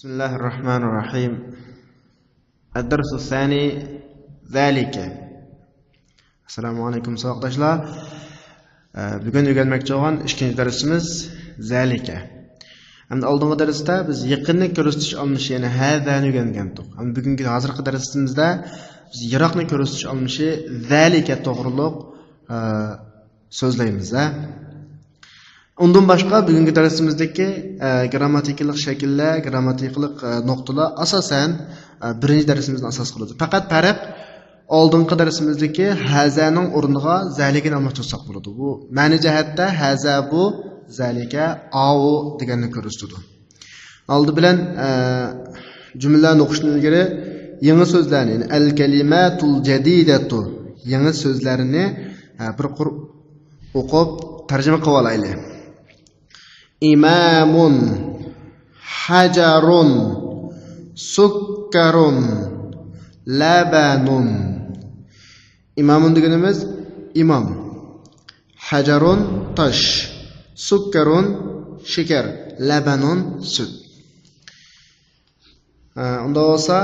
بسم الله الرحمن الرحيم. الدرس الثاني ذلك. Assalamu alaykum savoqdoshlar. Bugun o'rganmoqchi bo'lgan ikkinchi darsimiz zalika. Hamda oldingi darsda biz yaqinni ko'rsatish olmishi, ya'ni hadani o'rgangandik. Hamda bugungi hozirgi darsimizda biz yiroqni ko'rsatish olmishi zalika to'g'riliq so'zlaymiz. Undan boshqa bugungi darsimizdagi grammatikalik shakllar, grammatikalik nuqtalar asosan birinchi darsimizning asos qiladi. Faqat farq oldingi darsimizdagi hazaning o'rniga zalikani almashtirsak bo'ladi. Bu ma'ni jihatda haza bu, zalika au deganni ko'rsatadi. Oldi bilan jumlalarni o'qishdan ilgari yangi so'zlarni, ya'ni al-kalimatul jadidatu, yangi so'zlarini bir o'qib tarjima qilib olaylik. İmamun, hajarun, sukkarun, labanun. İmamun deganimiz imom, hajarun tosh, sukkarun shakar, labanun sut. Unda bo'lsa,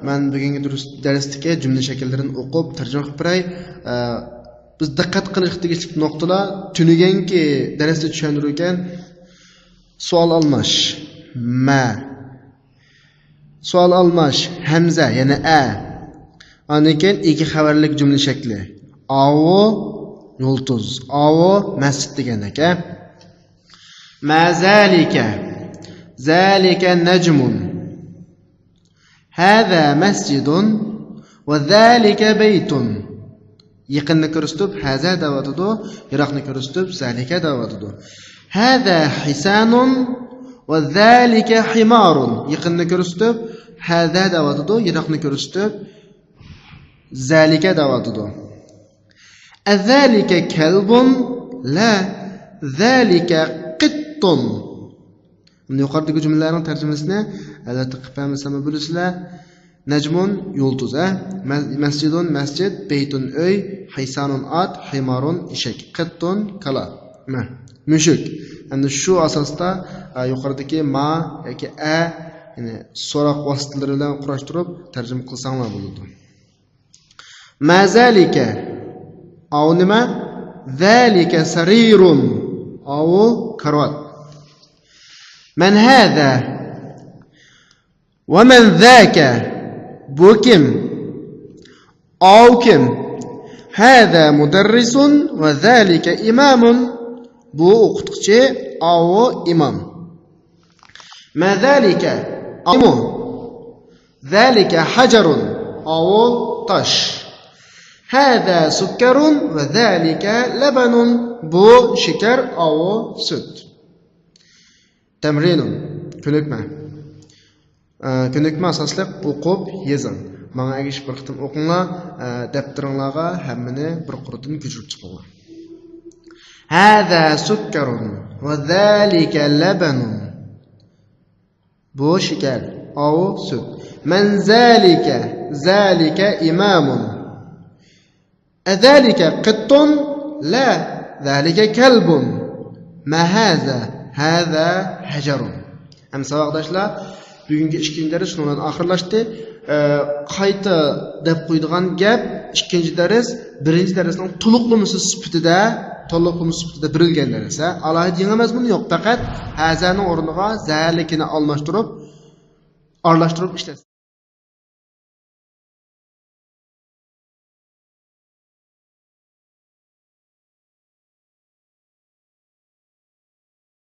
men bugungi darsdagi jumla shakllarini o'qib tarjima qilib beray. Biz diqqat qilish tegishli nuqtalar tuniganki darsda tushuntirilgan sual almash ma, sual almash hamza yani a, aniken iki xabarlik jumla shakli avu yulduz, avu masjid degan ekan. Ma zalika, zalika najmun, hada masjidun va zalika baytun. Yaqinni ko'rsatib haza davatidi, yiroqni ko'rsatib zalika davatidi. هذا حسان وذلك حمار. يقن كرستب هذا دواتدو، يرقن كرستب ذلك دواتدو. أذلك كلب؟ لا، ذلك قط. من يقرأ جملة ترجمة هذا تقفهم سما بلسلا. نجم يلتز، مسجد مسجد، بيت أي، حسان آت، حمار إشك، قط كلا ما mushuk. Endi shu asosda yuqoridagi ma yoki a, ya'ni so'roq vositalari bilan qurashtirib tarjima qilsanglar bo'ladi. Ma zalika, au nima? Zalika sarirun, au karvat. Man hada va man zaka, bu kim? Au kim? Hada mudarrisun va zalika imamun. Bu o'qituvchi, avu imom. Ma zalika amu, zalika hajarun, avu tosh. Hada sukkarun va zalika labanun. Bu shakar, avu sut. Tamrinun, ko'nikma. Ko'nikma asosli o'qib yezing. Menga agish bir qitim o'qinglar, daftaringizga hammani bir qurutdan ko'chirib chiqinglar. هذا سكر وذلك لبن. بو شكر أو سك. من ذلك؟ ذلك إمام. أذلك قط؟ لا، ذلك كلب. ما هذا؟ هذا حجر. هم savoqdoshlar, bugungi ikkinchi dars shundan oxirlashdi. Qayta deb qo'ydigan gap ikkinchi dars birinchi darsning to'liqlamasi sifatida birilgan narsa. Alohida yangi mazmun yo'q, faqat hazaning o'rniga zalikini almashtirib, aralashtirib ishlatasiz.